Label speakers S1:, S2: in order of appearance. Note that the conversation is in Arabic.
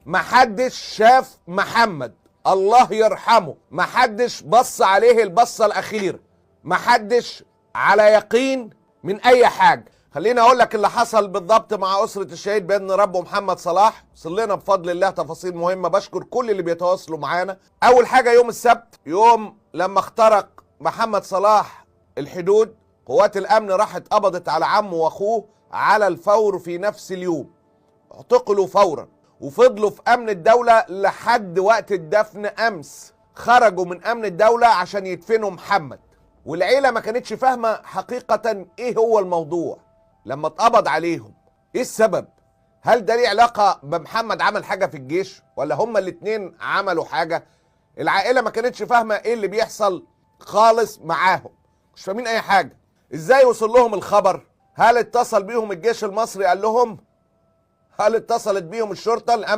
S1: محدش شاف محمد، الله يرحمه، محدش بص عليه البصة الأخيرة، محدش على يقين من أي حاجة. خليني أقول لك اللي حصل بالضبط مع أسرة الشهيد بإذن ربه محمد صلاح. وصلنا بفضل الله تفاصيل مهمة، بشكر كل اللي بيتواصلوا معانا. أول حاجة يوم السبت، يوم لما اخترق محمد صلاح الحدود، قوات الأمن راحت قبضت على عمه وأخوه على الفور في نفس اليوم، اعتقلوا فورا، وفضلوا في أمن الدولة لحد وقت الدفن أمس. خرجوا من أمن الدولة عشان يدفنوا محمد، والعيلة ما كانتش فاهمة حقيقة إيه هو الموضوع لما اتقبض عليهم. إيه السبب؟ هل ده ليه علاقة بمحمد عمل حاجة في الجيش، ولا هما الاتنين عملوا حاجة؟ العائلة ما كانتش فاهمة إيه اللي بيحصل خالص معاهم، مش فاهمين أي حاجة. إزاي وصل لهم الخبر؟ هل اتصل بيهم الجيش المصري قال لهم؟ هل اتصلت بيهم الشرطة الأمن